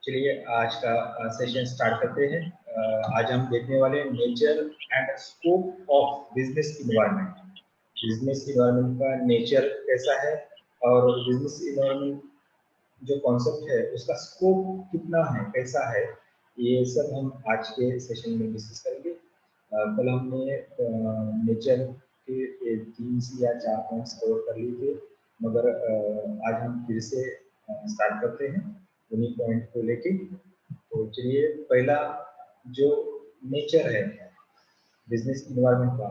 चलिए आज का सेशन स्टार्ट करते हैं। आज हम देखने वाले हैं nature and scope of business environment. Business environment का नेचर कैसा है और बिजनेस इन्वायरमेंट जो कॉन्सेप्ट है उसका स्कोप कितना है, कैसा है, ये सब हम आज के सेशन में डिस्कस करेंगे। कल हमने नेचर के 3 से या 4 पॉइंट्स कवर कर लिए थे, मगर आज हम फिर से स्टार्ट करते हैं उन्हीं पॉइंट को लेके। तो चलिए, पहला जो नेचर है बिजनेस इन्वायरमेंट का,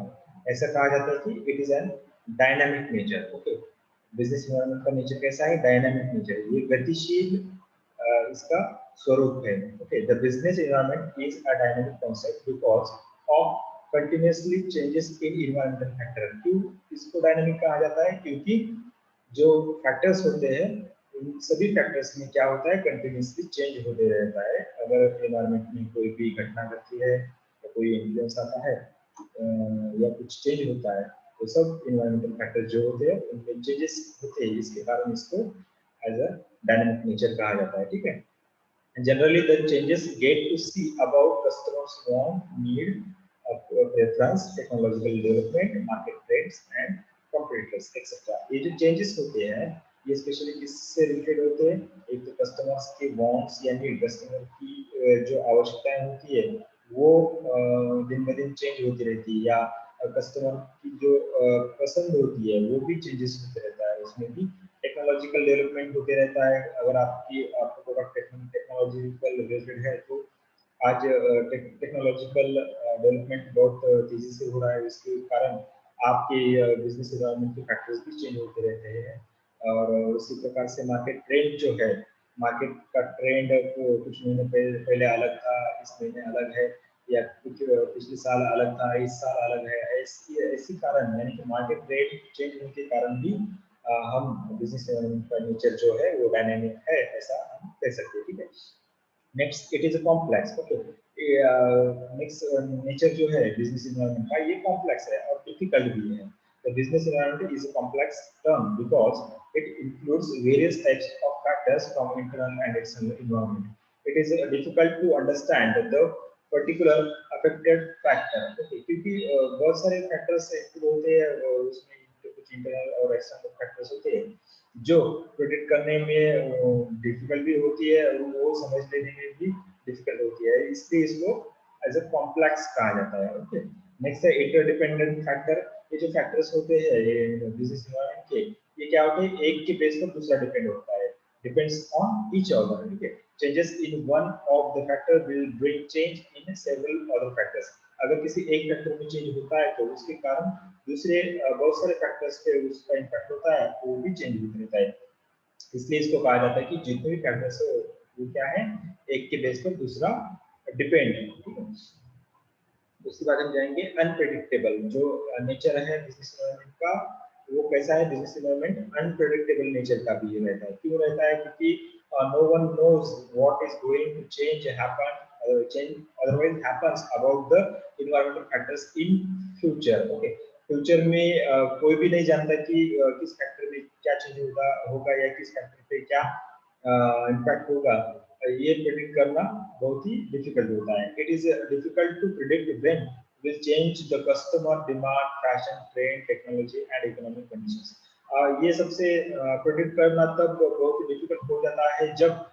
ऐसा कहा जाता है कि it is an dynamic nature. Okay, business environment का नेचर कैसा है? डायनामिक नेचर, ये गतिशील इसका स्वरूप है। Okay, the business environment is a dynamic concept because of continuously changes in environmental factor. क्यों इसको डायनामिक कहा जाता है? क्योंकि जो फैक्टर्स होते हैं, इन सभी फैक्टर्स में क्या होता है, कंटिन्यूअसली चेंज होते रहता है। अगर इन्वायरमेंट में कोई भी घटना घटती है या कोई इन्फ्लुएंस आता है या कुछ चेंज होता है, तो सब इन्वायरमेंटल फैक्टर जो होते हैं उनमें चेंजेस होते हैं, इसके कारण इसको एज अ डायनामिक नेचर कहा जाता है। ठीक है, generally the changes get to see about customers want, need, preference, technological development, market trends and competitors etcetera. ये जो चेंजेस होते हैं ये स्पेशली किससे रिलेटेड होते हैं? एक तो कस्टमर्स के वांट्स या नीड, कस्टमर की जो आवश्यकताएं होती है वो दिन ब दिन चेंज होती रहती है, या कस्टमर की जो पसंद होती है वो भी चेंजेस होते रहता है, उसमें भी टेक्नोलॉजिकल डेवलपमेंट होते रहता है। अगर आपका प्रोडक्ट टेक्नोलॉजिकल रिलेटेड है तो आज टेक्नोलॉजिकल डेवलपमेंट बहुत तेजी से हो रहा है, इसके कारण आपके बिजनेस इन्वायरमेंट के फैक्टर्स भी चेंज होते रहते हैं। और उसी प्रकार से मार्केट ट्रेंड जो है, मार्केट का ट्रेंड कुछ महीने पहले अलग था, इस महीने अलग है, या कुछ पिछले साल अलग था, इस साल अलग है। ऐसी कारण, यानी कि मार्केट ट्रेंड चेंज होने के कारण भी हम बिजनेस इन्वायरमेंट का नेचर जो है वो डायनेमिक है, ऐसा हम कह सकते हैं। ठीक है, next it is a complex. Okay, next nature जो है बिजनेस इन्वायरमेंट का, ये कॉम्प्लेक्स है और डिफिकल्ट भी है। The business environment is a complex term because it includes various types of factors from internal and external environment. It is difficult to understand the particular affected factor. Okay, क्योंकि बहुत सारे factors होते हैं, उसमें कुछ internal और external factors होते हैं जो प्रोडिक्ट करने में डिफिकल्ट भी होती है और वो समझ लेने में भी डिफिकल्ट होती है, इसलिए इसको एज अ कॉम्प्लेक्स कहा जाता है। ओके, नेक्स्ट है इंटरडिपेंडेंट फैक्टर। ये जो फैक्टर्स होते हैं ये बिजनेस इन्वायरमेंट के, ये क्या होते हैं, एक के बेस पर दूसरा डिपेंड होता है, डिपेंड्स ऑन ईच अदर। ठीक है, changes in one of the factor will bring change in several other factors. अगर किसी एक फैक्टर में चेंज होता है तो उसके कारण दूसरे बहुत सारे फैक्टर्स पे उसका इम्पैक्ट होता है, वो भी चेंज होता रहता है। इसलिए इसको कहा जाता है कि जितने भी फैक्टर्स है वो क्या है, एक के बेस पर दूसरा डिपेंड है। ठीक है, उसके बाद हम जाएंगे अनप्रेडिक्टेबल। जो नेचर है बिजनेस इन्वायरमेंट का, वो कैसा है? बिजनेस इन्वायरमेंट अनप्रेडिक्टेबल नेचर का भी रहता है। क्यों रहता है? क्योंकि no one knows what is going to change otherwise happens about the environmental factors in future. Okay, future में कोई भी नहीं जानता कि किस फैक्टर में क्या चेंज होगा या किस फैक्टर पे क्या इम्पैक्ट होगा। ये प्रेडिक्ट करना बहुत ही डिफिकल्ट होता है। It is difficult to predict when will change the customer demand, fashion trend, technology and economic conditions. ये सबसे प्रेडिक्ट करना तब बहुत ही डिफिकल्ट हो जाता है जब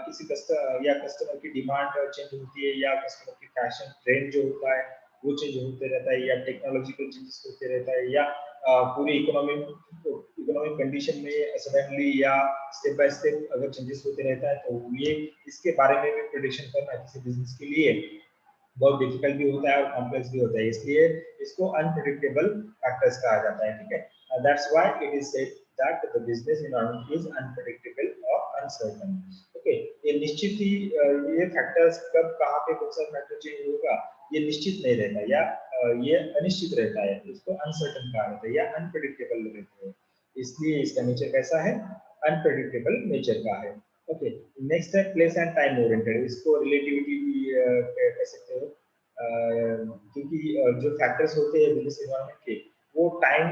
किसी कस्टमर की डिमांड चेंज होती है, या कस्टमर की फैशन ट्रेंड जो होता है वो चेंज होते रहता है, या टेक्नोलॉजिकल चेंजेस होते रहता है, या पूरी इकोनॉमिक कंडीशन में सडनली या स्टेप बाय स्टेप अगर चेंजेस होते रहता है, तो ये इसके बारे में भी प्रेडिक्शन करना किसी बिजनेस के लिए बहुत डिफिकल्ट भी होता है और कॉम्प्लेक्स भी होता है, इसलिए इसको अनप्रेडिक्टेबल फैक्टर्स कहा जाता है। ठीक है, that's why it is said that the business environment is unpredictable और अनसर्टेन। ओके, ये निश्चित ही ये फैक्टर्स कब कहां पे कौन सा फैक्टर चेंज होगा ये निश्चित नहीं रहता, या ये अनिश्चित रहता है, इसको अनसर्टेन कहा जाता है या अनप्रेडिक्टेबल रहता है, इसलिए इसका नेचर कैसा है? अनप्रेडिक्टेबल नेचर का है। ओके, नेक्स्ट है प्लेस एंड टाइम ओरिएंटेड। इसको रिलेटिविटी भी कह सकते हो, क्योंकि जो फैक्टर्स होते हैं बिजनेस एनवायरनमेंट के, वो टाइम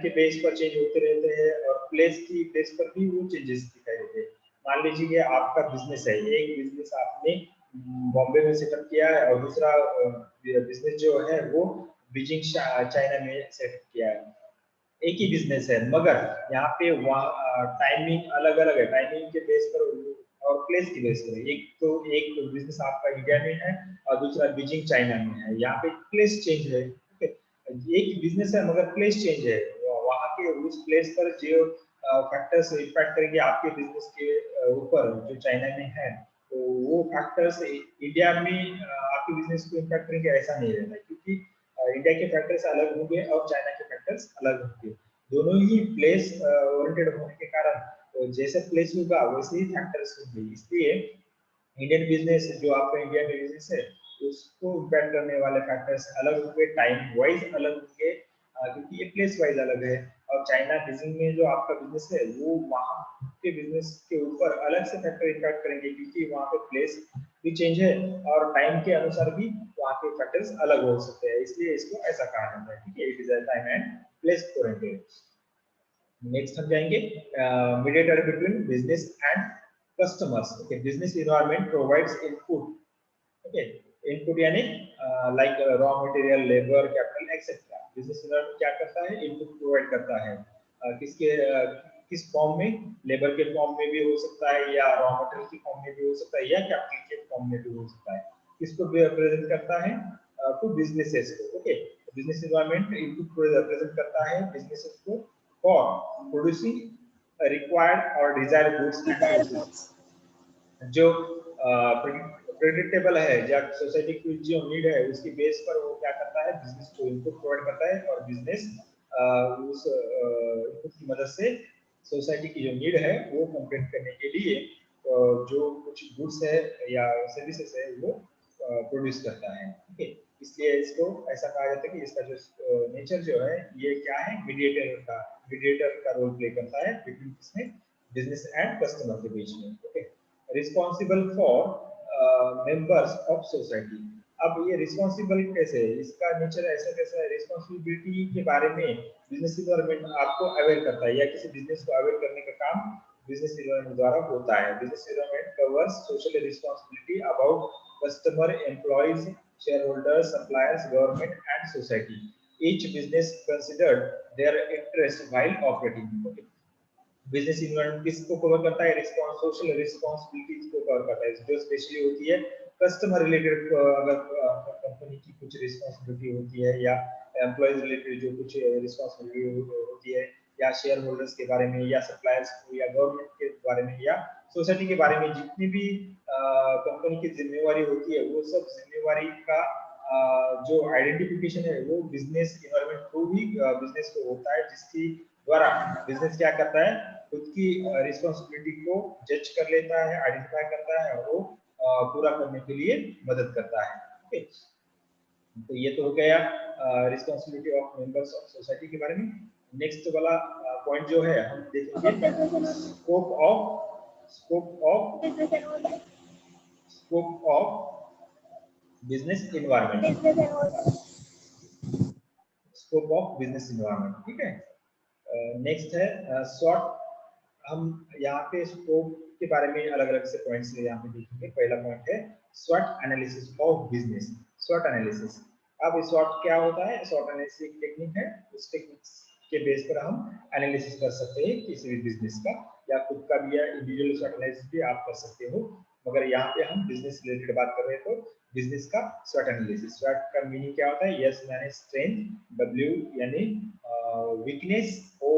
के बेस पर चेंज होते रहते हैं और प्लेस पर भी वो चेंजेस दिखाई देते हैं। मान लीजिए आपका बिजनेस है, एक बिजनेस आपने बॉम्बे में सेटअप किया है और दूसरा बिजनेस जो है वो बीजिंग चाइना में सेटअप किया है। एक ही बिजनेस है मगर यहाँ पे वहाँ टाइमिंग अलग अलग है, टाइमिंग के बेस पर और प्लेस की बेस पर। एक बिजनेस आपका इंडिया में है और दूसरा बीजिंग चाइना में है, यहाँ पे प्लेस चेंज है। ठीक है, एक बिजनेस है मगर प्लेस चेंज है, वहाँ के उस प्लेस पर जो फैक्टर्स इम्पैक्ट करेंगे आपके बिजनेस के ऊपर जो चाइना में है, तो वो फैक्टर्स इंडिया में आपके बिजनेस को इम्पैक्ट करेंगे ऐसा नहीं रहता, क्योंकि इंडिया के फैक्टर्स अलग होंगे और चाइना के फैक्टर्स अलग होंगे। दोनों ही प्लेस ओरिएंटेड होने के कारण तो जैसे प्लेस होगा वैसे ही फैक्टर्स होंगे, इसलिए इंडियन बिजनेस जो आपका इंडिया में बिजनेस है उसको इम्पैक्ट करने वाले फैक्टर्स अलग होंगे, टाइम वाइज अलग होंगे, क्योंकि ये प्लेस वाइज अलग है। और चाइना बीजिंग में जो आपका बिजनेस है वो वहाँ के बिजनेस के ऊपर अलग से फैक्टर इम्पैक्ट करेंगे, क्योंकि वहाँ पे प्लेस भी चेंज है और टाइम के अनुसार भी वहाँ के फैक्टर्स अलग हो सकते हैं, इसलिए इसको ऐसा कहा जाता है। ठीक है, it is a time and place oriented. Next हम जाएंगे mediator between business and customers. Okay, business environment provides input. Okay, input यानी like raw material, labour, capital etcetera. Business environment क्या करता है, इनपुट प्रोवाइड करता है। किसके किस फॉर्म में, लेबर के फॉर्म में भी हो सकता है या रॉ मटेरियल की फॉर्म में भी हो सकता है या कैपिटल के फॉर्म में भी हो सकता है। किसको प्रेजेंट करता है, टू बिजनेसेस को। Okay, business environment input present करता है बिजनेसेस को फॉर प्रोड्यूसिंग रिक्वायर्ड और डिजायर्ड गुड्स एंड सर्विसेज। जो प्रेडिक्टेबल है या सोसाइटी की जो नीड है उसकी बेस पर वो क्या करता है, बिजनेस को इनपुट प्रोवाइड करता है और बिजनेस उस इनपुट की मदद से सोसाइटी की जो नीड है वो कंप्लीट करने के लिए जो कुछ गुड्स है या सर्विसेज है वो प्रोड्यूस करता है। ठीक है, इसलिए इसको ऐसा कहा जाता है कि इसका जो नेचर जो है ये क्या है, मीडिएटर का रोल प्ले करता है बिटवीन किसमें, बिजनेस एंड कस्टमर के बीच में। Okay, responsible for members of society. अब ये रिस्पॉन्सिबल कैसे है, इसका नेचर ऐसा कैसा है, रिस्पॉन्सिबिलिटी के बारे में बिजनेस एनवायरनमेंट आपको अवेयर करता है या किसी बिजनेस को अवेयर करने का काम बिजनेस एनवायरनमेंट द्वारा होता है। Business environment covers social responsibility about customer, employees, shareholders, suppliers, government and society. Each business considered their interest while operating. Okay. Business environment किसको कवर करता है, सोशल रिस्पॉन्सिबिलिटीज को कवर करता है, जो स्पेशली होती है कस्टमर रिलेटेड। अगर कंपनी की कुछ रिस्पॉन्सिबिलिटी होती है या एम्प्लॉयज रिलेटेड जो कुछ रिस्पॉन्सिबिलिटी होती है या शेयर होल्डर्स के बारे में या सप्लायर्स को या गवर्नमेंट के बारे में या सोसाइटी के बारे में, जितनी भी कंपनी की जिम्मेवारी होती है वो सब जिम्मेवारी का जो आइडेंटिफिकेशन है वो बिजनेस इन्वायरमेंट थ्रू ही बिजनेस को होता है, जिसकी द्वारा बिजनेस क्या करता है, खुद की रिस्पॉन्सिबिलिटी को जज कर लेता है, आइडेंटिफाई करता है और वो पूरा करने के लिए मदद करता है। ओके, तो ये तो हो गया responsibility of members of society के बारे में। नेक्स्ट वाला पॉइंट जो है हम देखेंगे scope of business environment. Scope of business environment, ठीक है। नेक्स्ट है शॉर्ट। हम यहाँ पे स्कोप के बारे में अलग अलग से पॉइंट्स यहाँ पे देखेंगे। पहला पॉइंट है स्वॉट एनालिसिस ऑफ बिजनेस। स्वॉट एनालिसिस, अब स्वॉट क्या होता है, स्वॉट एनालिसिस एक टेक्निक है, उस टेक्निक के बेस पर हम एनालिसिस कर सकते हैं किसी भी बिजनेस का या खुद का भी है, इंडिविजुअल स्वॉट एनालिसिस भी आप कर सकते हो, मगर यहाँ पे हम बिजनेस रिलेटेड बात कर रहे हैं तो बिजनेस का स्वॉट एनालिसिस। स्वॉट का मीनिंग क्या होता है, एस यानी स्ट्रेंथ, डब्ल्यू यानी weakness, O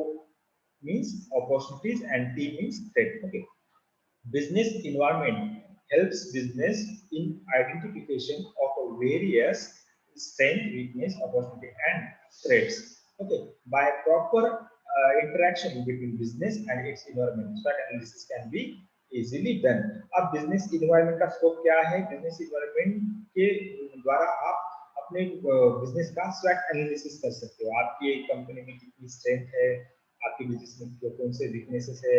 means opportunities and T means threat. Okay. Business environment helps business in identification of various strength, weakness, opportunity and threats. Okay. By proper interaction between business and its environment, SWOT analysis can be easily done. अब business environment का scope क्या है, business environment के द्वारा आप अपने business का SWOT analysis कर सकते हो। आपकी कंपनी में कितनी स्ट्रेंथ है, आपके बिजनेस में कौन से वीकनेसेस है,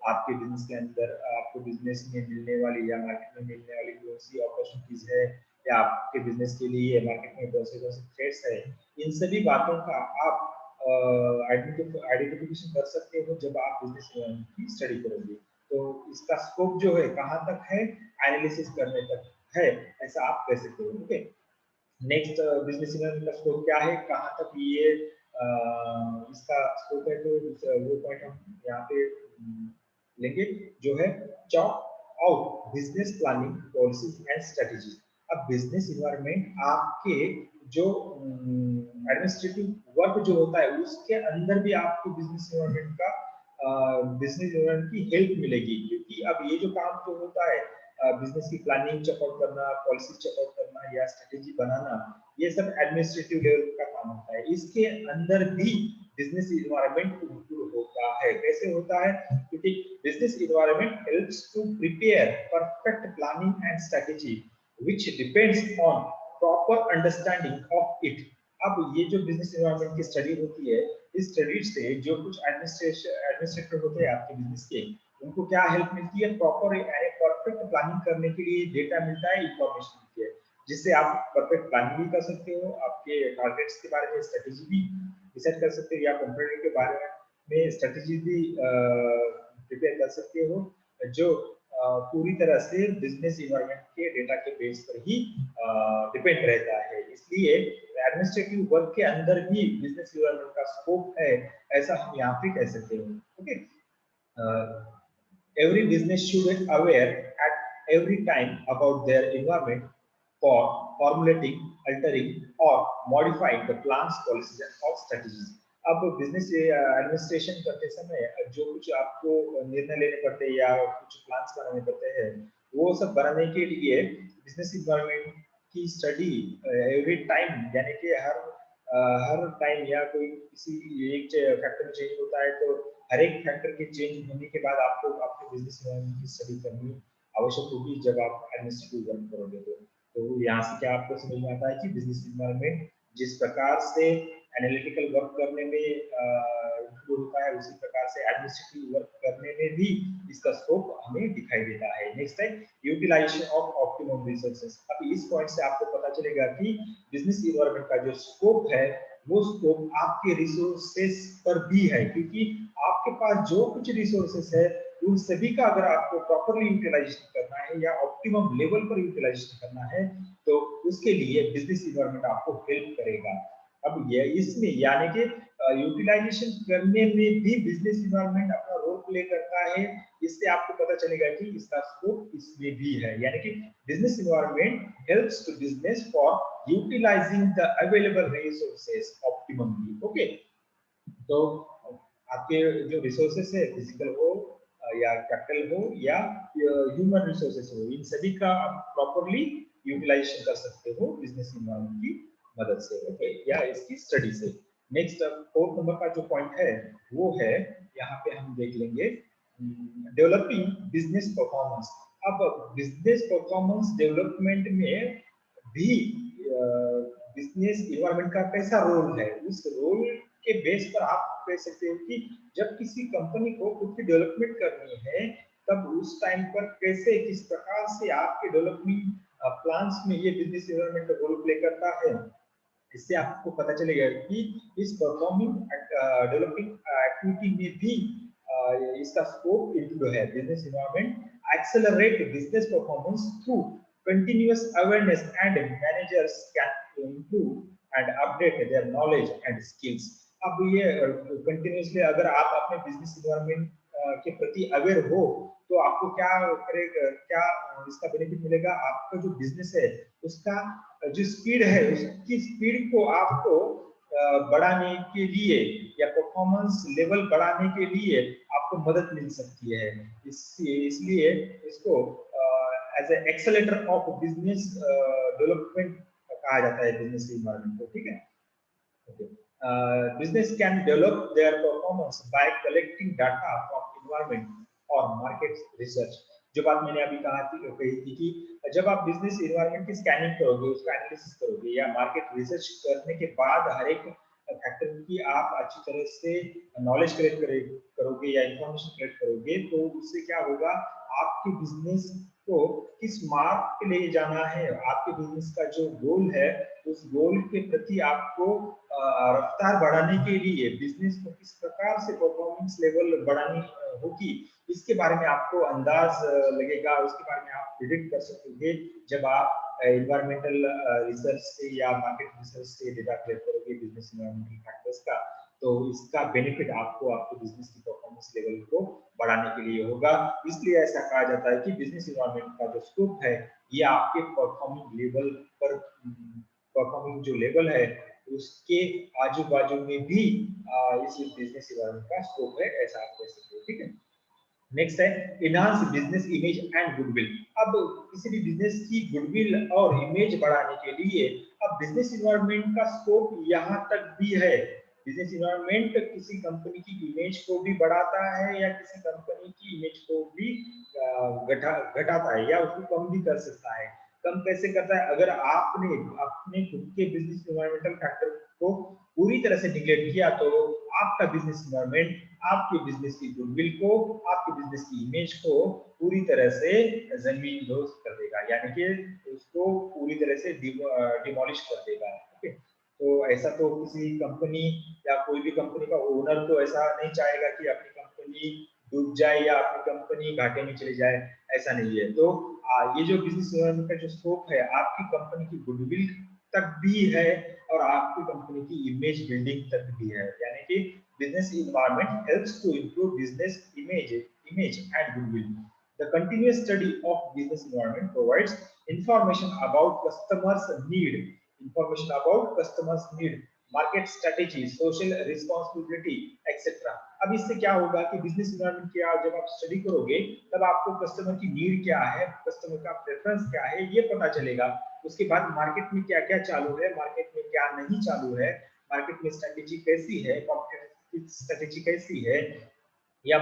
आपके बिजनेस के अंदर आपको बिजनेस में मिलने वाली या मार्केट में मिलने वाली कौन सी अपॉर्चुनिटीज है या आपके बिजनेस के लिए मार्केट में कौन से थ्रेट्स है, इन सभी बातों का आप आइडेंटिफिकेशन कर सकते हो जब आप बिजनेस की स्टडी करोगे। तो इसका स्कोप जो है कहाँ तक है, एनालिसिस करने तक है, ऐसा आप कह सकते हो। ओके, नेक्स्ट बिजनेस इन्वायरमेंट का स्कोप क्या है, कहाँ तक ये इसका स्कोप है, तो वो पॉइंट हम यहाँ पे लेंगे, जो है chalk out business planning policies and strategies. अब बिजनेस इन्वायरमेंट आपके जो एडमिनिस्ट्रेटिव वर्क जो होता है उसके अंदर भी आपको बिजनेस इन्वायरमेंट का बिजनेस इन्वायरमेंट की हेल्प मिलेगी, क्योंकि अब ये जो काम जो होता है बिजनेस की प्लानिंग चेकआउट करना, पॉलिसी चेकआउट करना या स्ट्रेटेजी बनाना, ये सब एडमिनिस्ट्रेटिव लेवल का काम होता है। इसके अंदर भी बिजनेस इन्वायरमेंट इंक्लूड होता है। कैसे होता है, क्योंकि business environment helps to prepare perfect planning and strategy which depends on proper understanding of it. अब ये जो बिजनेस इन्वायरमेंट की स्टडी होती है, इस स्टडी से जो कुछ एडमिनिस्ट्रेटर होते हैं आपके बिजनेस के, उनको क्या हेल्प मिलती है, प्रॉपर यानी परफेक्ट प्लानिंग करने के लिए डेटा मिलता है, इंफॉर्मेशन मिलती है, जिससे आप परफेक्ट प्लानिंग भी कर सकते हो, आपके टारगेट्स के बारे में स्ट्रेटेजी भी डिसाइड कर सकते हो, या कंपनी के बारे में स्ट्रेटेजी भी प्रिपेयर कर सकते हो, जो पूरी तरह से बिजनेस इन्वायरमेंट के डेटा के बेस पर ही डिपेंड रहता है। इसलिए एडमिनिस्ट्रेटिव वर्क के अंदर भी बिजनेस इन्वायरमेंट का स्कोप है, ऐसा हम यहाँ पे कह सकते हो। Okay, every business should be aware at every time about their environment for formulating, altering or modifying the plans, policies or strategies. अब बिजनेस एडमिनिस्ट्रेशन करते समय जो कुछ आपको निर्णय लेने पड़ते हैं या कुछ प्लान्स बनाने पड़ते हैं, वो सब बनाने के लिए बिजनेस इन्वायरमेंट की स्टडी एवरी टाइम, यानी कि हर टाइम या कोई किसी एक फैक्टर चेंज होता है, तो हर एक फैक्टर के चेंज होने के बाद आपको आपके बिजनेस इन्वायरमेंट की स्टडी करनी आवश्यक होगी जब आप एडमिनिस्ट्रेटिव वर्क करोगे। तो यहाँ से क्या आपको समझ में आता है कि बिजनेस इन्वायरमेंट जिस प्रकार से एनालिटिकल वर्क करने में इंक्लूड होता है, उसी प्रकार से एडमिनिस्ट्रेटिव वर्क करने में भी इसका स्कोप हमें दिखाई देता है। नेक्स्ट है यूटिलाइजेशन ऑफ ऑप्टिमम रिसोर्सेज। अब इस पॉइंट से आपको पता चलेगा कि बिजनेस इन्वायरमेंट का जो स्कोप है वो स्कोप आपके रिसोर्सेज पर भी है, क्योंकि आपके पास जो कुछ रिसोर्सेस है उन सभी का अगर आपको प्रॉपरली यूटिलाइजेशन करना है या ऑप्टिमम लेवल पर यूटिलाइजेशन करना है, तो उसके लिए बिजनेस इन्वायरमेंट आपको हेल्प करेगा। अब ये इसमें यानी कि यूटिलाइजेशन करने में भी बिजनेस इन्वायरमेंट अपना रोल प्ले करता है। इससे आपको पता चलेगा कि इसका स्कोप इसमें भी है, यानी कि business environment helps to business for utilising the available resources optimally. Okay, तो आपके जो रिसोर्सेस है, फिजिकल हो या कैपिटल हो या ह्यूमन रिसोर्सेस हो, इन सभी का आप प्रॉपरली यूटिलाइजेशन कर सकते हो बिजनेस इन्वायरमेंट की मदद से। ओके, या इसकी स्टडी से। नेक्स्ट फोर्थ नंबर का जो पॉइंट है वो है, यहाँ पे हम देख लेंगे डेवलपिंग बिजनेस परफॉर्मेंस। अब बिजनेस परफॉर्मेंस डेवलपमेंट में भी बिजनेस इन्वायरमेंट का कैसा रोल है, उस रोल के बेस पर आप कह सकते हो कि जब किसी कंपनी को खुद की डेवलपमेंट करनी है, तब उस टाइम पर कैसे किस प्रकार से आपके डेवलपमेंट प्लान्स में ये बिजनेस इन्वायरमेंट रोल प्ले करता है। इससे आपको पता चलेगा कि इस परफॉर्मिंग डेवलपिंग एक्टिविटी में भी इसका स्कोप इंक्लूड है। Business environment accelerate business performance through continuous awareness, and managers can improve and update their knowledge and skills. अब ये कंटिन्यूसली अगर आप अपने बिजनेस इन्वायरमेंट के प्रति अवेयर हो, तो आपको क्या करेगा, क्या इसका बेनिफिट मिलेगा, आपका जो बिजनेस है उसका जो स्पीड है, उसकी स्पीड को आपको बढ़ाने के लिए या परफॉर्मेंस लेवल बढ़ाने के लिए आपको मदद मिल सकती है। इसलिए इसको as a accelerator of business development कहा जाता है बिजनेस इन्वायरमेंट को। ठीक है, business can develop their performance by collecting data from environment और मार्केट रिसर्च। जो बात मैंने अभी कही थी कि जब आप बिजनेस इन्वायरमेंट की स्कैनिंग करोगे, उसका एनालिसिस करोगे या मार्केट रिसर्च करने के बाद हर एक फैक्टर की आप अच्छी तरह से नॉलेज कलेक्ट करोगे या इंफॉर्मेशन कलेक्ट करोगे, तो उससे क्या होगा, आपके बिजनेस को किस मार्ग पे ले जाना है, आपके बिजनेस का जो गोल है, उस गोल के प्रति आपको रफ्तार बढ़ाने के लिए बिजनेस को किस प्रकार से परफॉर्मेंस लेवल बढ़ानी होगी, इसके बारे में आपको अंदाज लगेगा, उसके बारे में आप प्रिडिक्ट कर सकोगे जब आप एनवायरमेंटल रिसर्च से या मार्केट रिसर्च से डेटा कलेक्ट करोगे बिजनेस एनवायरमेंटल फैक्टर्स का। तो इसका बेनिफिट आपको आपके बिजनेस की परफॉर्मेंस लेवल को बढ़ाने के लिए होगा। इसलिए ऐसा कहा जाता है कि बिजनेस एनवायरमेंट का जो स्कोप है, ये आपके परफॉर्मिंग लेवल पर परफॉर्मिंग जो लेवल है उसके आजू बाजू में भी इस बिजनेस एनवायरमेंट का स्कोप है, ऐसा आप कह सकते हो। ठीक है। नेक्स्ट है enhance business image and goodwill. अब किसी भी बिजनेस की गुडविल और इमेज बढ़ाने के लिए अब बिजनेस इन्वायरमेंट का स्कोप यहाँ तक भी है। बिजनेस इन्वायरमेंट किसी कंपनी की इमेज को भी बढ़ाता है या किसी कंपनी की इमेज को भी घटाता है या उसको कम भी कर सकता है। कम कैसे करता है? अगर आपने अपने खुद के बिजनेस इन्वायरमेंटल फैक्टर को पूरी तरह से निगलेक्ट किया तो आपका बिजनेस इन्वायरमेंट आपके बिजनेस की गुडविल को, आपके बिजनेस की इमेज को पूरी तरह से जमीन दोज कर देगा, यानी कि उसको पूरी तरह से डिमोलिश कर देगा। ओके, तो ऐसा तो किसी कंपनी या कोई भी कंपनी का ओनर तो ऐसा नहीं चाहेगा कि अपनी कंपनी डूब जाए या अपनी कंपनी घाटे में चली जाए, ऐसा नहीं है। तो ये जो बिजनेस इन्वायरमेंट का जो स्कोप है आपकी कंपनी की गुडविल तक भी है और आपकी कंपनी की इमेज बिल्डिंग तक भी है, यानी कि business environment helps to improve business image and goodwill. The continuous study of business environment provides information about customers need, market strategy, social responsibility, etc. अब इससे क्या होगा कि बिजनेस इन्वायरमेंट क्या जब आप स्टडी करोगे तब आपको कस्टमर की नीड क्या है, कस्टमर का प्रेफरेंस क्या है, ये पता चलेगा। उसके बाद मार्केट में क्या क्या चालू है, मार्केट में क्या नहीं चालू है, मार्केट में स्ट्रेटेजी कैसी है, स्ट्रेटेजी कैसी है, या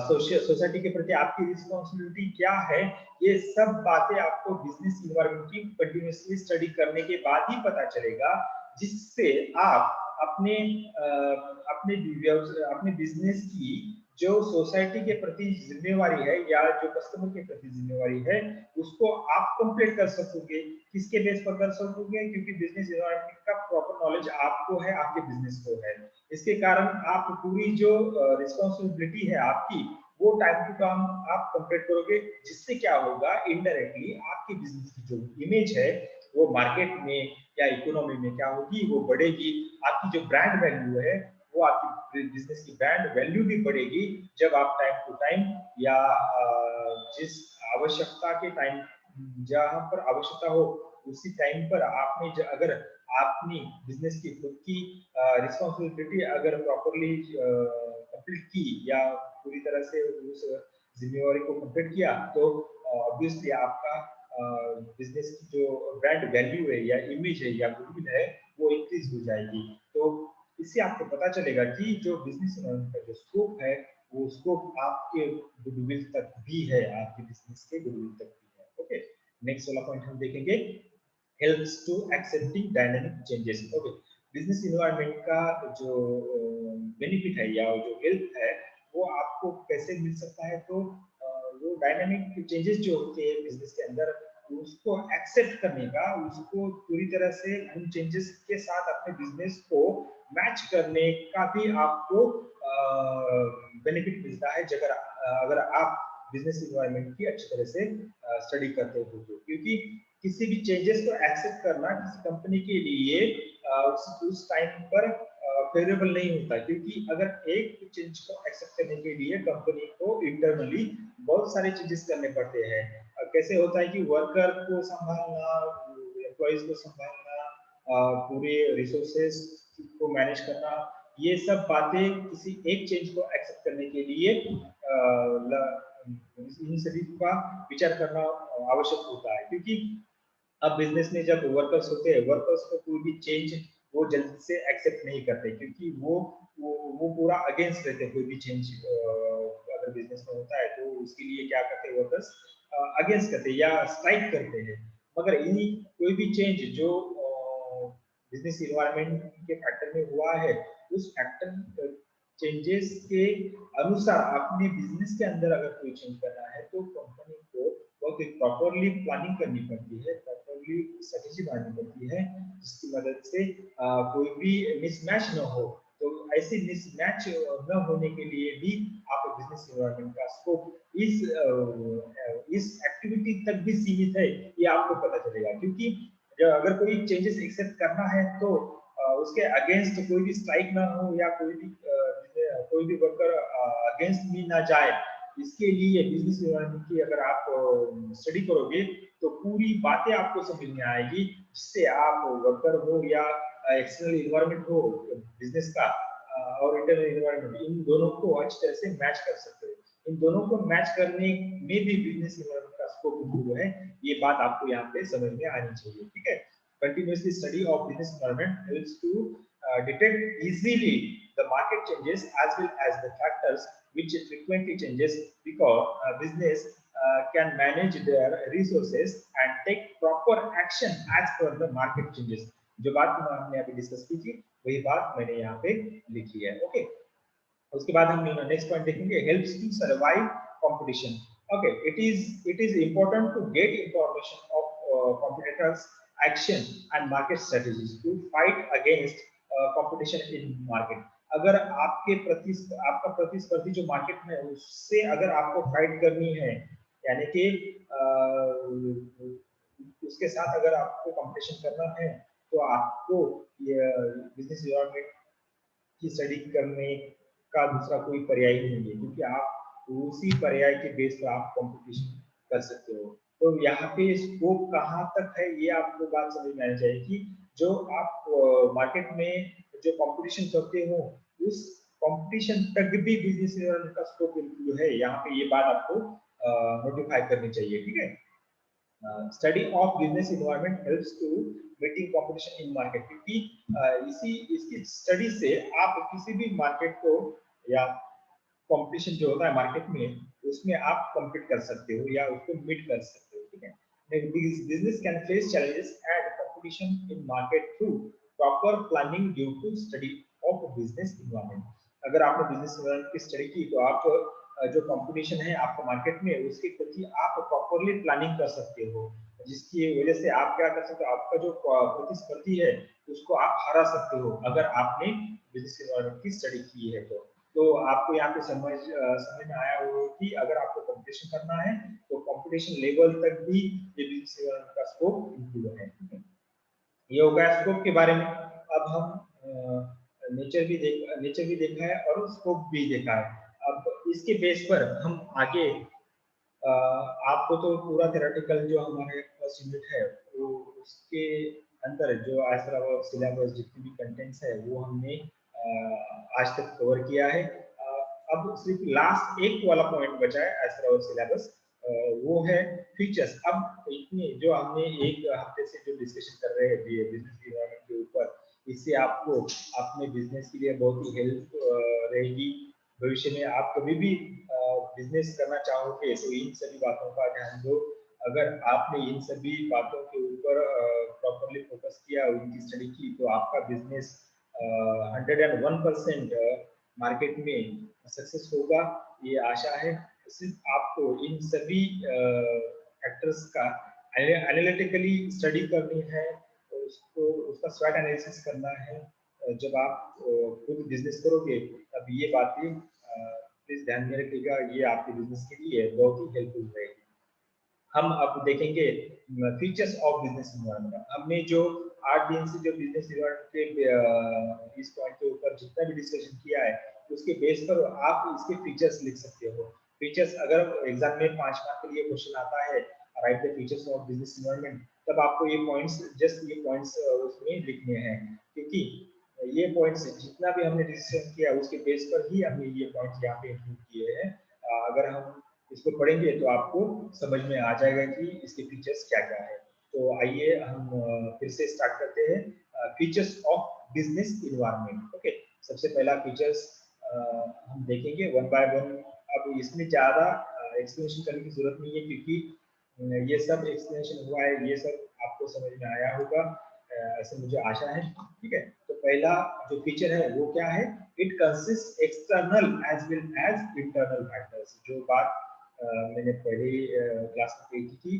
सोसाइटी के प्रति आपकी रिस्पॉन्सिबिलिटी क्या है, ये सब बातें आपको बिजनेस इन्वायरमेंट की कंटिन्यूसली स्टडी करने के बाद ही पता चलेगा, जिससे आप अपने अपने बिजनेस की जो सोसाइटी के प्रति जिम्मेवारी है या जो कस्टमर के प्रति जिम्मेवारी है उसको आप कंप्लीट कर सकोगे। किसके बेस पर कर सकोगे? क्योंकि बिजनेस एनवायरनमेंट का प्रॉपर नॉलेज आपको है, आपके बिजनेस को है। इसके कारण आप पूरी जो रिस्पॉन्सिबिलिटी है आपकी वो टाइम टू टाइम आप कंप्लीट करोगे, जिससे क्या होगा इनडायरेक्टली आपकी बिजनेस की जो इमेज है वो मार्केट में या इकोनॉमी में क्या होगी, वो बढ़ेगी। आपकी जो ब्रांड वैल्यू है वो आपकी बिजनेस की ब्रांड वैल्यू भी बढ़ेगी जब आप टाइम टू टाइम या जिस आवश्यकता के टाइम जहां पर आवश्यकता हो उसी टाइम पर आपने अगर आपने बिजनेस की खुद की रिस्पॉन्सिबिलिटी अगर प्रॉपरली कंप्लीट की या पूरी तरह से उस जिम्मेवारी को कंप्लीट किया तो ऑब्वियसली आपका बिजनेस की जो ब्रांड वैल्यू है या इमेज है या गुडविल है वो इंक्रीज हो जाएगी। तो इससे आपको पता चलेगा कि जो बिजनेस का जो स्कोप है वो स्कोप आपके गुडविल तक भी है, आपके बिजनेस के गुडविल तक भी है। ओके, नेक्स्ट वाला पॉइंट हम देखेंगे, helps to accepting dynamic changes। Okay, business environment का जो बेनिफिट है या जो हेल्प है वो आपको कैसे मिल सकता है? तो वो डायनामिक चेंजेस जो होते हैं बिजनेस के अंदर उसको एक्सेप्ट करने का, उसको पूरी तरह से उन चेंजेस के साथ अपने बिजनेस को मैच करने का भी आपको बेनिफिट मिलता है अगर आप बिजनेस इन्वायरमेंट की अच्छी तरह से स्टडी करते हो तो। क्योंकि किसी भी चेंजेस को एक्सेप्ट करना किसी कंपनी के लिए उस टाइम पर फेवरेबल नहीं होता, क्योंकि अगर एक चेंज को एक्सेप्ट करने के लिए कंपनी को इंटरनली बहुत सारे चेंजेस करने पड़ते हैं। कैसे होता है कि वर्कर को संभालना, एम्प्लॉइज को संभालना, पूरे रिसोर्सेज को मैनेज करना, ये सब बातें किसी एक चेंज को एक्सेप्ट करने के लिए इन सभी का विचार करना आवश्यक होता है। क्योंकि अब बिजनेस में जब वर्कर्स होते हैं, वर्कर्स को कोई भी चेंज वो जल्दी से एक्सेप्ट नहीं करते, क्योंकि वो पूरा अगेंस्ट रहते हैं। कोई भी चेंज अगर बिजनेस में होता है तो उसके लिए क्या करते हैं वर्कर्स, अगेंस्ट करते हैं या स्ट्राइक करते हैं। मगर इन्हीं कोई भी चेंज जो बिजनेस इन्वायरमेंट के फैक्टर में हुआ है उस फैक्टर चेंजेस के अनुसार अपने बिजनेस के अंदर अगर कोई चेंज करना है तो कंपनी को बहुत तो प्रॉपरली प्लानिंग करनी पड़ती है, प्रॉपरली स्ट्रेटेजी बनानी पड़ती है, जिसकी मदद से कोई भी मिसमैच न हो। तो ऐसे मिसमैच न होने के लिए भी आप बिजनेस एनवायरनमेंट का स्कोप इस एक्टिविटी तक भी सीमित है, ये आपको पता चलेगा। क्योंकि अगर कोई चेंजेस एक्सेप्ट करना है तो उसके अगेंस्ट कोई भी स्ट्राइक ना हो, या कोई भी वर्कर अगेंस्ट भी ना जाए। इसके लिए बिजनेस एनवायरनमेंट की अगर आप स्टडी करोगे तो पूरी बातें आपको समझ में आएगी, जिससे आप वर्कर हो या एक्सटर्नल एनवायरनमेंट हो बिजनेस का और इंटरनल एनवायरनमेंट, इन दोनों को अच्छी तरह से मैच कर सकते हो। इन दोनों को मैच करने में भी बिजनेस एनवायरनमेंट का स्कोप इंप्रूव है, ये बात आपको यहाँ पे समझ में आनी चाहिए। ठीक है, continuously study of business environment helps to detect easily the market changes as well as the factors which frequently changes, because business can manage their resources and take proper action as per the market changes। जो बात हमने अभी discuss की थी वही बात मैंने यहाँ पे लिखी है। ओके, उसके बाद हम नेक्स्ट पॉइंट देखेंगे, helps to survive competition. Okay, it is important to get information of competitors action and market strategies to fight against competition in market. अगर आपका प्रतिस्पर्धी जो मार्केट में है उससे अगर आपको फाइट करनी है, यानी कि उसके साथ अगर आपको कंपटीशन करना है, तो आपको ये बिजनेस एनवायरनमेंट की स्टडी करने का दूसरा कोई पर्याय नहीं है, क्योंकि आप उसी पर्याय के बेस पर आप कंपटीशन कर सकते हो। तो यहाँ पे स्कोप कहाँ तक है ये आपको बात समझ में आनी चाहिए कि जो आप मार्केट में जो कंपटीशन करते हो उस कंपटीशन तक भी बिजनेस एनवायरनमेंट का स्कोप इंक्लूड है, यहाँ पे ये बात आपको नोटिफाई करनी चाहिए। ठीक है, study of business environment helps to meeting competition in market, क्योंकि इसकी स्टडी से आप किसी भी मार्केट को या कंपटीशन जो होता है मार्केट में उसमें आप कम्पीट कर सकते हो या उसको मीट कर सकते हो। ठीक है, business can face challenges and competition in market through proper planning due to study of business environment. अगर आपने बिजनेस एनवायरनमेंट की स्टडी की तो आप जो कंपटीशन है आपको मार्केट में उसके प्रति आप प्रॉपरली प्लानिंग कर सकते हो, जिसकी वजह से आप क्या कर सकते हो, आपका जो प्रतिस्पर्धी है उसको आप हरा सकते हो अगर आपने बिजनेस एनवायरनमेंट की स्टडी की है। तो आपको यहाँ पे समझ में आया हो कि अगर आपको कंपटीशन करना है तो कंपटीशन लेवल तक भी ये बिजनेस एनवायरनमेंट का स्कोप इंक्लूड है। ये हो गया स्कोप के बारे में। अब हम नेचर भी देखा है और स्कोप भी देखा है। अब इसके बेस पर हम आगे आपको तो पूरा थ्योरेटिकल जो हमारे फर्स्ट यूनिट है वो उसके अंदर जो एज पर आवर सिलेबस जितनी भी कंटेंट्स है वो हमने आज तक कवर किया है। अब सिर्फ लास्ट एक वाला पॉइंट बचा है एज पर आवर सिलेबस, वो है फीचर्स। अब इतने जो हमने एक हफ्ते से जो डिस्कशन कर रहे हैं बिजनेस एनवायरनमेंट के ऊपर, इससे आपको अपने बिजनेस के लिए बहुत ही हेल्प रहेगी। भविष्य में आप कभी भी बिजनेस करना चाहोगे तो इन सभी बातों का ध्यान दो। अगर आपने इन सभी बातों के ऊपर प्रॉपरली फोकस किया, उनकी स्टडी की, तो आपका बिजनेस 101% मार्केट में सक्सेस होगा, ये आशा है। सिर्फ आपको इन सभी फैक्टर्स का एनालिटिकली स्टडी करनी है, उसका स्वॉट एनालिसिस करना है। जब आप खुद बिजनेस करोगे तब ये बातें प्लीज ध्यान में रखिएगा, ये आपके बिजनेस के लिए बहुत ही हेल्पफुल रहेगी। हम अब देखेंगे फीचर्स ऑफ बिजनेस एनवायरनमेंट। हमने जो 8 दिन से जो बिजनेस एनवायरनमेंट के इस पॉइंट के ऊपर जितना भी डिस्कशन किया है उसके बेस पर आप इसके फीचर्स लिख सकते हो। फीचर्स अगर एग्जाम में 5 मार्क के लिए क्वेश्चन आता है, right the features of business environment, तब आपको ये पॉइंट्स जस्ट ये पॉइंट्स उसमें लिखने हैं, क्योंकि ये पॉइंट्स जितना भी हमने डिस्कशन किया उसके बेस पर ही हमने ये पॉइंट्स यहाँ पे इंक्लूड किए हैं। अगर हम इसको पढ़ेंगे तो आपको समझ में आ जाएगा कि इसके फीचर्स क्या क्या है। तो आइए हम फिर से स्टार्ट करते हैं features of business environment. Okay, सबसे पहला फीचर्स हम देखेंगे वन बाय वन। अब इसमें ज़्यादा एक्सप्लेनेशन करने की जरूरत नहीं है, क्योंकि ये सब एक्सप्लेनेशन हुआ है, ये सब आपको समझ में आया होगा, ऐसे मुझे आशा है। ठीक है, तो पहला जो फीचर है वो क्या है, it consist external as well as internal factors. जो बात मैंने पहले क्लास में कही थी कि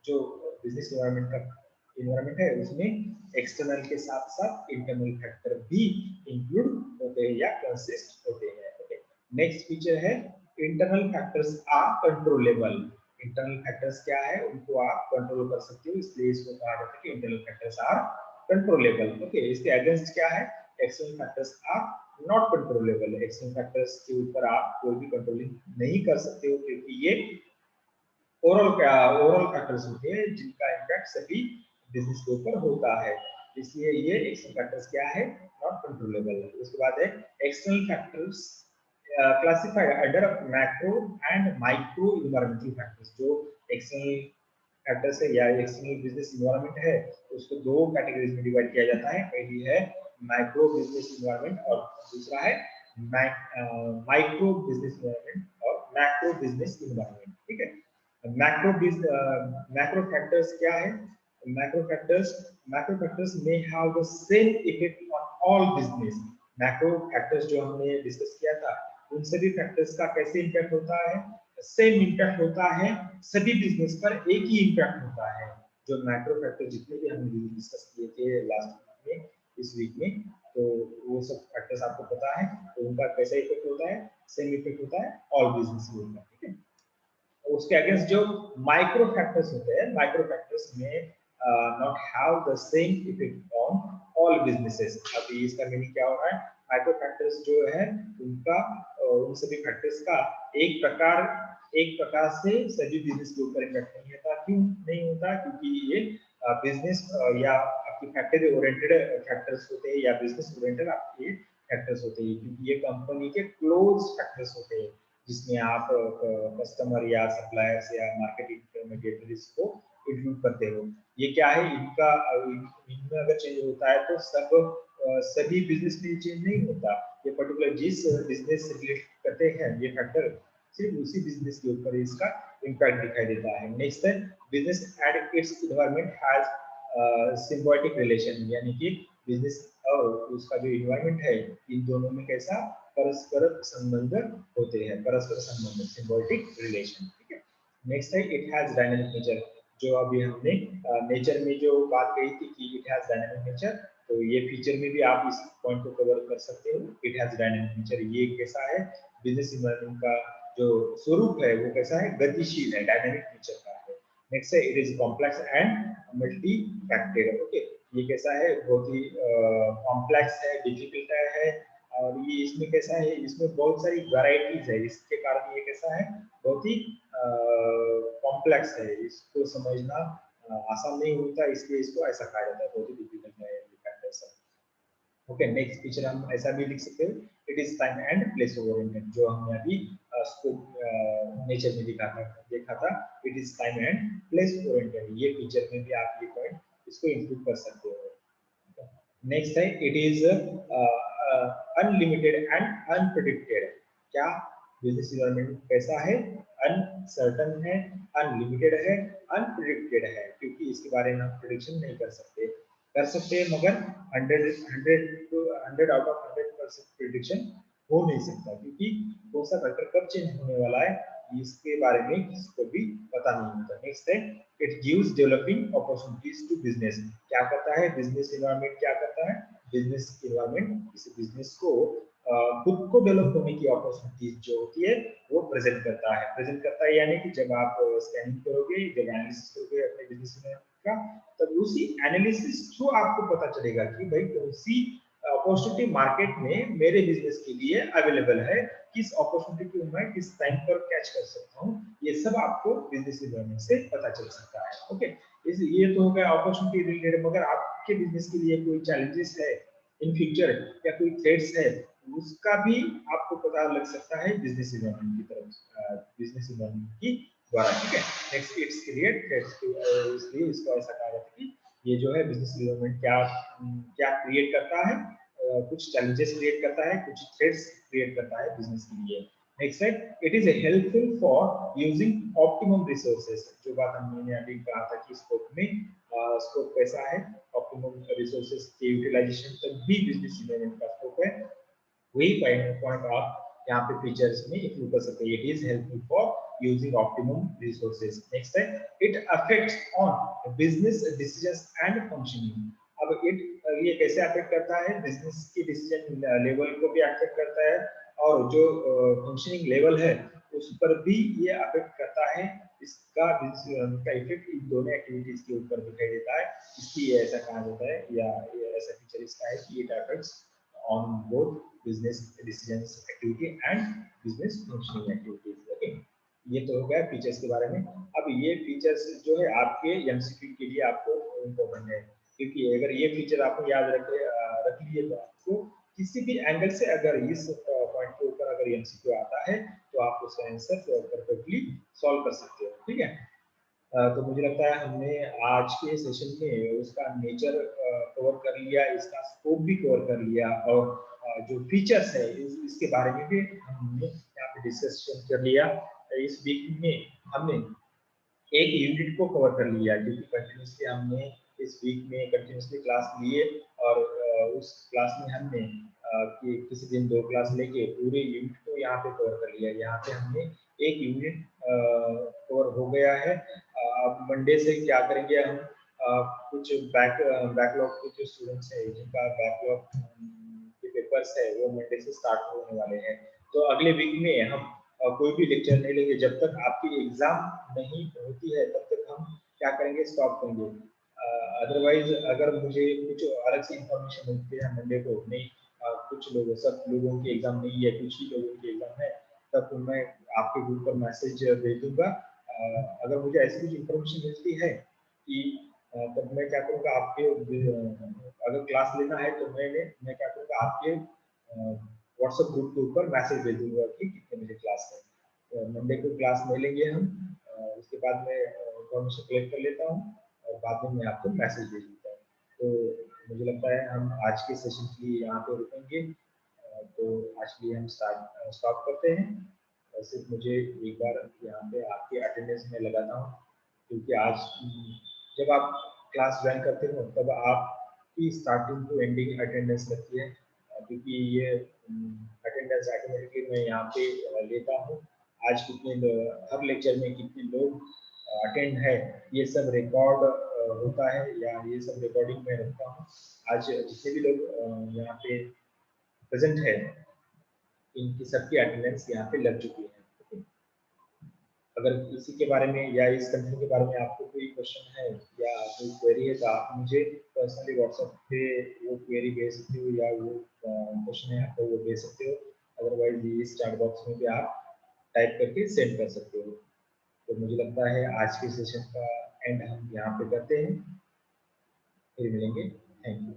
जो बिजनेस इन्वायरमेंट है उसमें एक्सटर्नल के साथ साथ इंटरनल फैक्टर भी इंक्लूड होते हैं या कंसिस्ट होते हैं। ओके, नेक्स्ट फीचर है internal factors are controllable. Internal factors क्या है, उनको आप कंट्रोल कर सकते हो, इसलिए इसको कहा जाता है कि internal factors are controllable. Okay, इसके अगेंस्ट क्या है, external factors are not controllable. External factors के ऊपर आप कोई भी कंट्रोलिंग नहीं कर सकते हो, क्योंकि ये ओवरऑल फैक्टर्स होते हैं जिनका इम्पैक्ट सभी बिजनेस के ऊपर होता है, इसलिए ये एक्सटर्नल फैक्टर्स क्या है, नॉट कंट्रोलेबल। उसके बाद है external factors classified under macro and micro environmental factors. जो एक्सटर्नल फैक्टर्स है या एक्सटर्नल बिजनेस इन्वायरमेंट है उसको दो कैटेगरीज में डिवाइड किया जाता है। पहली है माइक्रो बिजनेस इन्वायरमेंट और दूसरा है माइक्रो बिजनेस इन्वायरमेंट और मैक्रो बिजनेस इन्वायरमेंट। ठीक है, मैक्रो फैक्टर्स क्या है, macro factors may have the same effect on all business। Macro factors जो हमने डिस्कस किया था उन सभी फैक्टर्स का कैसे इम्पैक्ट होता है, सेम इम्पैक्ट होता है, सभी बिजनेस पर एक ही इम्पैक्ट होता है। जो मैक्रो फैक्टर जितने भी हमने डिस्कस किए थे लास्ट वीक में, इस वीक में, तो वो सब फैक्टर्स आपको पता है, तो उनका कैसा इफेक्ट होता है, सेम इफेक्ट होता है ऑल बिजनेस के ऊपर। ठीक है, उसके अगेंस्ट जो माइक्रो फैक्टर्स होते हैं, माइक्रो फैक्टर्स में not have the same effect on all businesses. अभी इसका मीनिंग क्या हो रहा है, माइक्रो फैक्टर्स जो है उनका उन सभी फैक्टर्स का एक प्रकार से सभी बिजनेस के ऊपर इफेक्ट नहीं होता। क्यों नहीं होता, क्योंकि ये बिजनेस या आपकी फैक्ट्री ओरिएंटेड फैक्टर्स होते हैं या बिजनेस ओरिएंटेड आपके फैक्टर्स होते हैं, क्योंकि ये कंपनी के क्लोज फैक्टर्स होते हैं जिसमें आप कस्टमर या सप्लायर्स या मार्केट इंटरमीडिएटरीज को इंक्लूड करते हो। ये क्या है, इनमें अगर चेंज होता है तो सभी बिजनेस में चेंज नहीं होता। ये पर्टिकुलर जिस बिजनेस से रिलेट करते हैं ये फैक्टर, सिर्फ उसी बिजनेस के ऊपर इसका इम्पैक्ट दिखाई देता है। नेक्स्ट है business and it's environment has symbiotic relation, यानी कि बिजनेस और उसका जो एनवायरनमेंट है इन दोनों में कैसा परस्पर संबंध होते हैं, परस्पर संबंध, सिम्बायोटिक रिलेशन। ठीक है, नेक्स्ट है इट हैज डायनामिक नेचर। जो अभी हमने नेचर में जो बात कही थी कि इट हैज डायनामिक नेचर, तो ये फीचर में भी आप इस पॉइंट को कवर कर सकते हो। इट हैज डायनामिक नेचर, ये कैसा है, बिजनेस इन्वायरमेंट का जो स्वरूप है वो कैसा है, गतिशील है, डायनामिक नेचर का है। नेक्स्ट है it is complex and multifaceted. Okay, ये कैसा है, बहुत ही कॉम्प्लेक्स है, डिफिकल्ट है, और ये इसमें कैसा है, इसमें बहुत सारी वैरायटीज है, इसके कारण ये कैसा है, बहुत ही कॉम्प्लेक्स है, इसको समझना आसान नहीं होता, इसलिए इसको ऐसा कहा जाता है, बहुत ही डिफिकल्ट है। ओके, नेक्स्ट फीचर हम ऐसा भी लिख सकते हैं, it is time and place oriented. जो हमने अभी स्कोप नेचर में देखा था, it is time and place oriented, ये फीचर में भी आप ये पॉइंट इसको इंक्लूड कर सकते हो। नेक्स्ट है इट इज अनलिमिटेड एंड अनप्रेडिक्टेड। क्या बिजनेस इन्वायरमेंट कैसा है, अनसर्टन है, अनलिमिटेड है, अनप्रेडिक्टेड है, क्योंकि इसके बारे में हम प्रेडिक्शन नहीं कर सकते हैं, मगर 100 आउट ऑफ 100% प्रेडिक्शन हो नहीं सकता, क्योंकि कौन सा फैक्टर कब चेंज होने वाला है इसके बारे में किसी को भी पता नहीं होता। नेक्स्ट है it gives developing opportunities to business. क्या करता है बिजनेस इन्वायरमेंट, क्या करता है बिजनेस इन्वायरमेंट, किसी बिजनेस को खुद को डेवलप होने की अपॉर्चुनिटीज जो होती है वो प्रेजेंट करता है, यानी कि जब आप स्कैनिंग करोगे, जब एनालिसिस करोगे अपने बिजनेस का, तब उसी एनालिसिस थ्रू आपको पता चलेगा कि भाई कौन सी अपॉर्चुनिटी मार्केट में मेरे बिजनेस के लिए अवेलेबल है, किस अपॉर्चुनिटी को मैं किस टाइम पर कैच कर सकता हूँ, ये सब आपको बिजनेस इन्वायरमेंट से पता चल सकता है। ओके, ये तो हो गया अपॉर्चुनिटी रिलेटेड, मगर आपके बिजनेस के लिए कोई चैलेंजेस है इन फ्यूचर या कोई थ्रेट्स है, उसका भी आपको पता लग सकता है बिजनेस इन्वायरमेंट की तरफ, बिजनेस इन्वायरमेंट की द्वारा। ठीक है, नेक्स्ट इट्स क्रिएट थ्रेट्स, इसलिए इसको ऐसा कहा जाता है कि ये जो है बिजनेस इन्वायरमेंट क्या क्या क्रिएट करता है, कुछ चैलेंजेस क्रिएट करता है, कुछ थ्रेट्स क्रिएट करता है बिजनेस के लिए। नेक्स्ट है it is helpful for using optimum resources. जो बात हमने अभी कहा था कि स्कोप में स्कोप कैसा है, ऑप्टिमम रिसोर्सेज के यूटिलाइजेशन तक भी बिजनेस इन्वायरमेंट का स्कोप है, वही पॉइंट आप यहाँ पे फीचर्स में इंक्लूड कर सकते हैं। It is helpful for using optimum resources. Next है, it affects on business decisions and functioning. अब ये कैसे अफेक्ट करता है? बिजनेस की डिसीजन लेवल को भी अफेक्ट करता है और जो फंक्शनिंग लेवल है उस पर भी ये अफेक्ट करता है। इसका इफेक्ट इन दोनों एक्टिविटीज के ऊपर दिखाई देता है, इसलिए ऐसा कहा जाता है या ये ऐसा फीचर इसका है कि it affects on both business decisions activity and business functioning activities. Okay, ये तो हो गया फीचर्स के बारे में। अब ये फीचर्स जो है आपके एमसीक्यू के लिए आपको इम्पोर्टेंट है, क्योंकि अगर ये फीचर आपको याद रख लिए तो आपको किसी भी एंगल से अगर इस पॉइंट के ऊपर अगर एमसीक्यू आता है तो आप उसका आंसर परफेक्टली सॉल्व कर सकते हो। ठीक है, तो मुझे लगता है हमने आज के सेशन में उसका नेचर कवर कर लिया, इसका स्कोप भी कवर कर लिया और जो फीचर्स है इसके बारे में भी हमने यहाँ पे डिस्कशन कर लिया। इस वीक में हमने एक यूनिट को कवर कर लिया, क्योंकि कंटिन्यूसली हमने इस वीक में कंटिन्यूसली क्लास लिए और उस क्लास में हमने कि किसी दिन 2 क्लास लेके पूरे यूनिट को यहाँ पे कवर कर लिया। यहाँ पे हमने एक यूनिट कवर हो गया है। अब मंडे से क्या करेंगे हम, कुछ बैकलॉग के जो स्टूडेंट्स हैं जिनका बैकलॉग के पेपर्स है वो मंडे से स्टार्ट होने वाले हैं, तो अगले वीक में हम कोई भी लेक्चर नहीं लेंगे जब तक आपकी एग्जाम नहीं होती है, तब तक हम क्या करेंगे, स्टॉप करेंगे। अदरवाइज अगर मुझे कुछ अलग से इंफॉर्मेशन मिलती है मंडे को, नहीं कुछ लोगों सब लोगों की एग्जाम नहीं है, कुछ ही लोगों की एग्जाम है, तब मैं आपके ग्रुप पर मैसेज भेज दूंगा। अगर मुझे ऐसी कुछ इंफॉर्मेशन मिलती है कि तब मैं क्या करूँगा, आपके अगर क्लास लेना है तो मैं क्या करूँगा, आपके व्हाट्सएप ग्रुप के ऊपर मैसेज भेज दूंगा कि कितने बजे क्लास है। तो मंडे को क्लास नहीं लेंगे हम, उसके बाद मैं इंफॉर्मेशन कलेक्ट कर लेता हूँ और बाद में मैं आपको मैसेज भेज देता हूँ। तो मुझे लगता है हम आज के सेशन के लिए यहाँ पे रुकेंगे, तो आज के लिए हम स्टॉप करते हैं। सिर्फ मुझे एक बार यहाँ पे आपके अटेंडेंस में लगाता हूँ, क्योंकि आज जब आप क्लास ज्वाइन करते हो तब आपकी स्टार्टिंग टू एंडिंग अटेंडेंस लगती है, क्योंकि ये अटेंडेंस ऑटोमेटिकली मैं यहाँ पे लेता हूँ। आज कितने हर लेक्चर में कितने लोग अटेंड है ये सब रिकॉर्ड होता है, या ये सब रिकॉर्डिंग में रखता हूँ। आज जितने भी लोग यहाँ पे प्रेजेंट है इनकी सबकी अटेंडेंस यहाँ पे लग चुकी है। अगर इसी के बारे में या इस कंपनी के बारे में आपको कोई क्वेश्चन है या कोई क्वेरी है तो आप मुझे पर्सनली व्हाट्सएप पे वो क्वेरी भेज सकते हो या वो क्वेश्चन है आपको वो भेज सकते हो। अदरवाइज इस चैट बॉक्स में भी आप टाइप करके सेंड कर सकते हो। तो मुझे लगता है आज के सेशन का एंड हम यहाँ पे करते हैं, फिर मिलेंगे। Thank you.